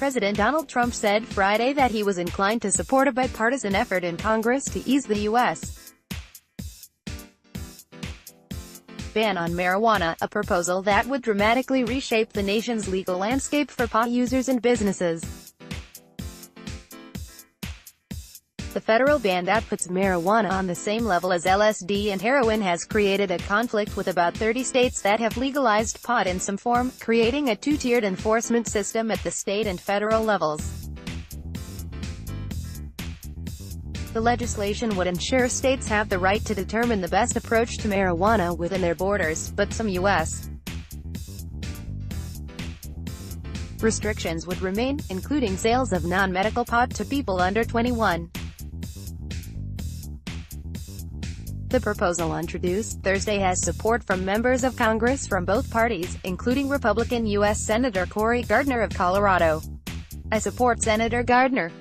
President Donald Trump said Friday that he was inclined to support a bipartisan effort in Congress to ease the U.S. ban on marijuana, a proposal that would dramatically reshape the nation's legal landscape for pot users and businesses. The federal ban that puts marijuana on the same level as LSD and heroin has created a conflict with about 30 states that have legalized pot in some form, creating a two-tiered enforcement system at the state and federal levels. The legislation would ensure states have the right to determine the best approach to marijuana within their borders, but some U.S. restrictions would remain, including sales of non-medical pot to people under 21. The proposal introduced Thursday has support from members of Congress from both parties, including Republican U.S. Senator Cory Gardner of Colorado. "I support Senator Gardner.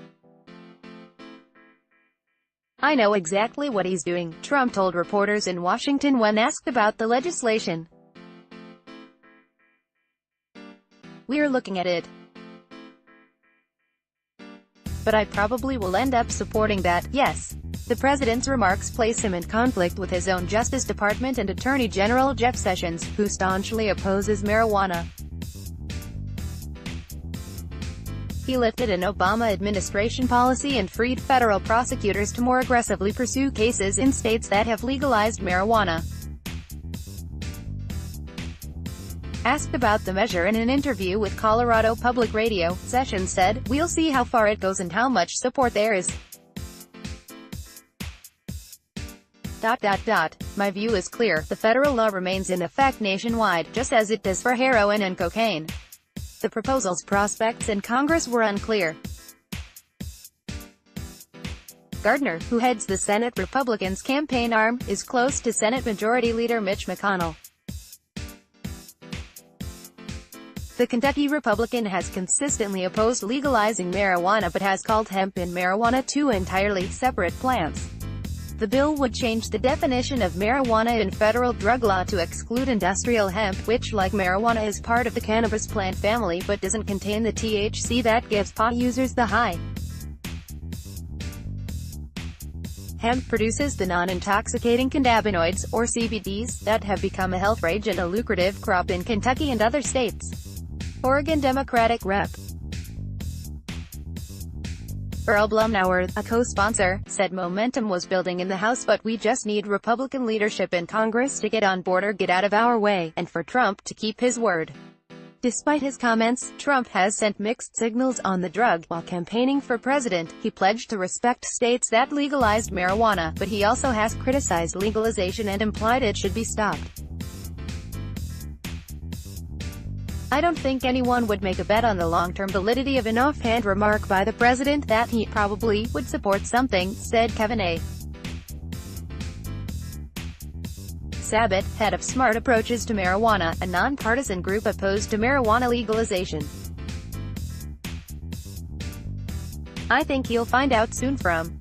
I know exactly what he's doing," Trump told reporters in Washington when asked about the legislation. "We're looking at it. But I probably will end up supporting that, yes." The president's remarks place him in conflict with his own Justice Department and Attorney General Jeff Sessions, who staunchly opposes marijuana. He lifted an Obama administration policy and freed federal prosecutors to more aggressively pursue cases in states that have legalized marijuana. Asked about the measure in an interview with Colorado Public Radio, Sessions said, "We'll see how far it goes and how much support there is. My view is clear. The federal law remains in effect nationwide, just as it does for heroin and cocaine." The proposal's prospects in Congress were unclear. Gardner, who heads the Senate Republicans' campaign arm, is close to Senate Majority Leader Mitch McConnell. The Kentucky Republican has consistently opposed legalizing marijuana but has called hemp and marijuana two entirely separate plants. The bill would change the definition of marijuana in federal drug law to exclude industrial hemp, which, like marijuana, is part of the cannabis plant family but doesn't contain the THC that gives pot users the high. Hemp produces the non-intoxicating cannabinoids, or CBDs, that have become a health rage and a lucrative crop in Kentucky and other states. Oregon Democratic Rep. Earl Blumauer, a co-sponsor, said momentum was building in the House, but we just need Republican leadership in Congress to get on board or get out of our way, and for Trump to keep his word. Despite his comments, Trump has sent mixed signals on the drug. While campaigning for president, he pledged to respect states that legalized marijuana, but he also has criticized legalization and implied it should be stopped. "I don't think anyone would make a bet on the long-term validity of an offhand remark by the president that he probably would support something," said Kevin A. Sabet, head of Smart Approaches to Marijuana, a nonpartisan group opposed to marijuana legalization. "I think he'll find out soon from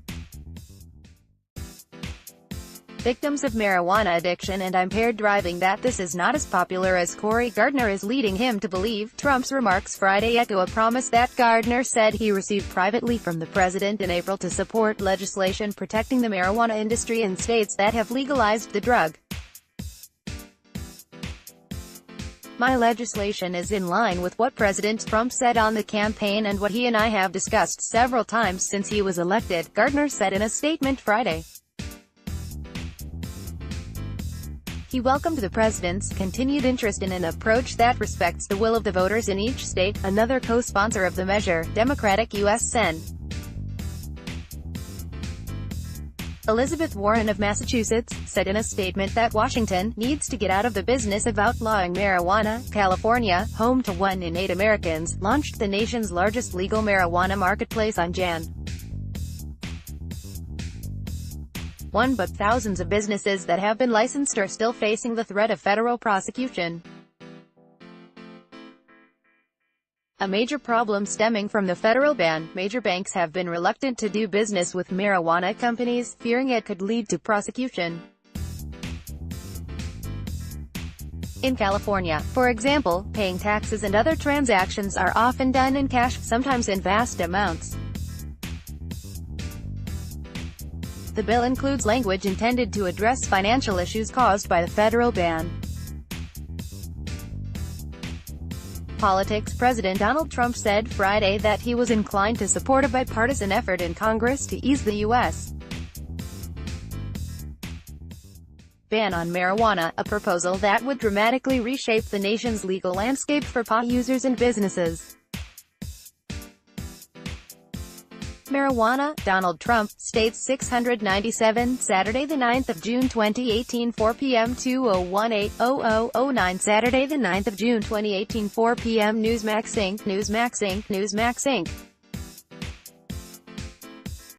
victims of marijuana addiction and impaired driving that this is not as popular as Cory Gardner is leading him to believe." Trump's remarks Friday echo a promise that Gardner said he received privately from the president in April to support legislation protecting the marijuana industry in states that have legalized the drug. "My legislation is in line with what President Trump said on the campaign and what he and I have discussed several times since he was elected," Gardner said in a statement Friday. He welcomed the president's continued interest in an approach that respects the will of the voters in each state. Another co-sponsor of the measure, Democratic U.S. Sen. Elizabeth Warren of Massachusetts, said in a statement that Washington needs to get out of the business of outlawing marijuana. California, home to 1 in 8 Americans, launched the nation's largest legal marijuana marketplace on Jan. 1, but thousands of businesses that have been licensed are still facing the threat of federal prosecution. A major problem stemming from the federal ban, major banks have been reluctant to do business with marijuana companies, fearing it could lead to prosecution. In California, for example, paying taxes and other transactions are often done in cash, sometimes in vast amounts. The bill includes language intended to address financial issues caused by the federal ban. Politics. President Donald Trump said Friday that he was inclined to support a bipartisan effort in Congress to ease the U.S. ban on marijuana, a proposal that would dramatically reshape the nation's legal landscape for pot users and businesses. Marijuana, Donald Trump, States 697, Saturday 9 June 2018 4 p.m. 2018-0009 Saturday 9 June 2018 4 p.m. Newsmax Inc.